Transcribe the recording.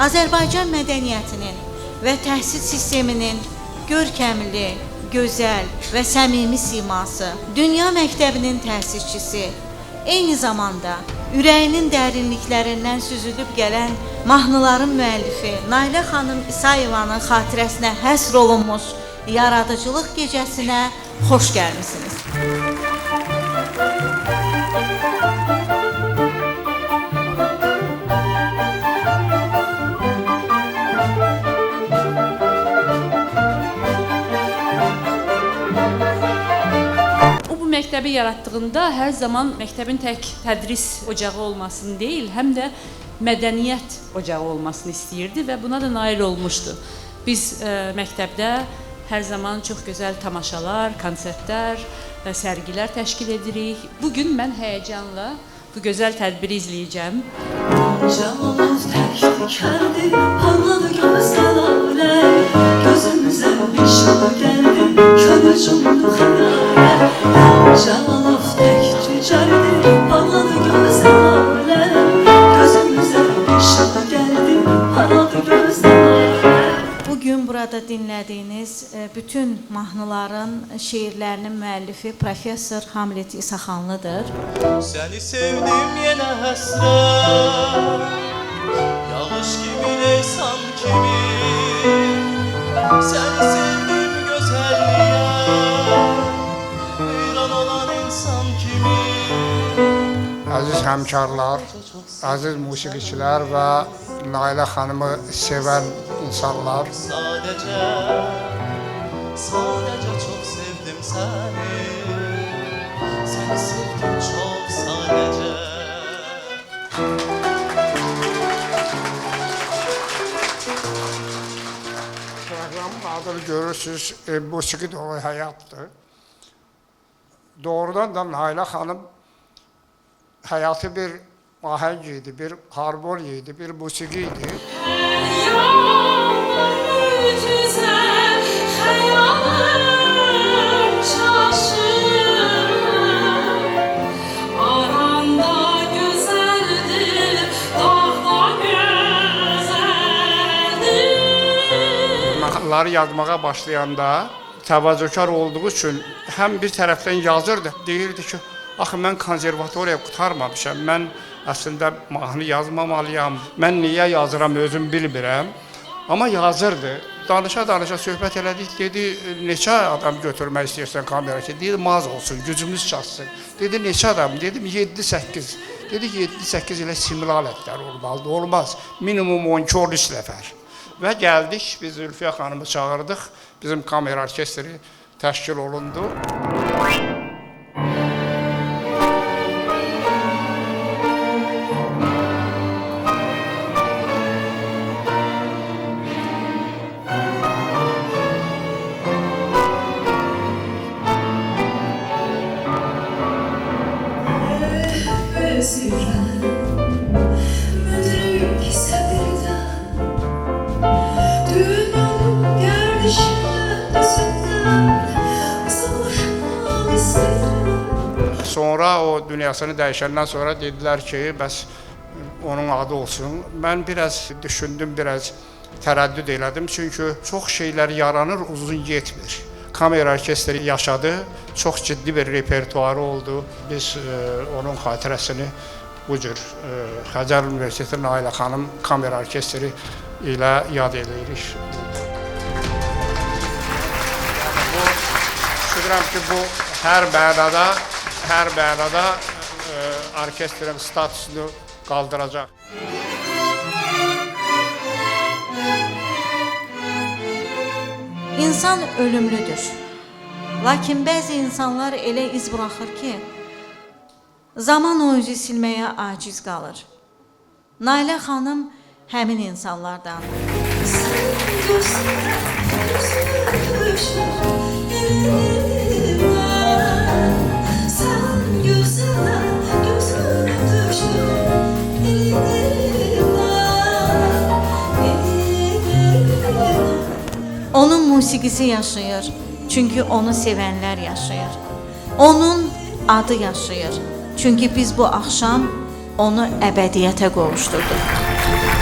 Azərbaycan mədəniyyətinin və təhsil sisteminin görkəmli, gözəl və səmimi siması, dünya məktəbinin təsisçisi, eyni zamanda ürəyinin dərinliklərindən süzülüb gələn mahnıların müəllifi Nailə xanım İsayevanın xatirəsinə həsr olunmuş yaradıcılıq gecəsinə xoş gəlmisiniz. Məktəbi yaratdığında hər zaman məktəbin tək tədris ocağı olmasını deyil, həm də mədəniyyət ocağı olmasını istəyirdi və buna da nail olmuşdu. Biz məktəbdə hər zaman çox gözəl tamaşalar, konsertlər və sərgilər təşkil edirik. Bugün mən həyəcanla bu gözəl tədbiri izləyəcəm. Canımız təkdir kəndi, parladı gözələr, gözümüzə işığı gəldi, könül cumdu xəyalə. Canımız təkdir kəndi, parladı gözələr, gözümüzə işığı gəldi, parladı gözələr. Bugün burada dinlədiyiniz bütün mahnıların şeirlərinin müəllifi Professor Hamlet İsaxanlıdır. Səni sevdim yenə həsrət, yağış kimi, leysan kimi. Səni sevdim gözəlliyə, heyran olan insan kimi. Əziz həmkarlar, əziz musiqiçilər və Nailə xanımı sevən insanlar. Sadəcə çox sevdim səni, səni sevdim çox sadəcə. Proqramın adını görürsünüz, musiqi dolu həyatdır. Doğrudan da Nailə xanım həyatı bir ahəng idi, bir harmoniya idi, bir musiqi idi. Mahnıları yazmağa başlayanda təvazökar olduğu üçün həm bir tərəfdən yazırdı, deyirdi ki, axı mən konservatoriya qutarmamışam, mən əslində mahnı yazmamalıyam, mən niyə yazıram özüm bilmirəm. Amma yazırdı, danışa-danışa söhbət elədik, dedi, neçə adam götürmək istəyirsən kamera ki, dedi, maz olsun, gücümüz çatsın. Dedi, neçə adam, dedim, 7-8. Dedi ki, 7-8 ilə simli alətlər olmalıdır, olmaz, minimum 12-13 nəfər. Və gəldik, biz Zülfiyə xanımı çağırdıq, bizim kamera orkestri təşkil olundu. Sonra o dünyasını dəyişəndən sonra dedilər ki, bəs onun adı olsun. Mən biraz düşündüm, biraz tərəddüd elədim. Çünki çox şeylər yaranır, uzun yetmir. Kamera orkestri yaşadı, çox ciddi bir repertuarı oldu. Biz onun xatirəsini bu cür Xəzər Universiteti Nailə xanım kamera orkestri ilə yad edirik. Düşünürəm ki, bu hər mənada orkestrin statusunu qaldıracaq. İnsan ölümlüdür. Lakin bəzi insanlar elə iz buraxır ki, zaman o özü silməyə aciz qalır. Nailə xanım həmin insanlardan. Onun musiqisi yaşayır, çünki onu sevənlər yaşayır. Onun adı yaşayır, çünki biz bu axşam onu əbədiyyətə qovuşdurduq.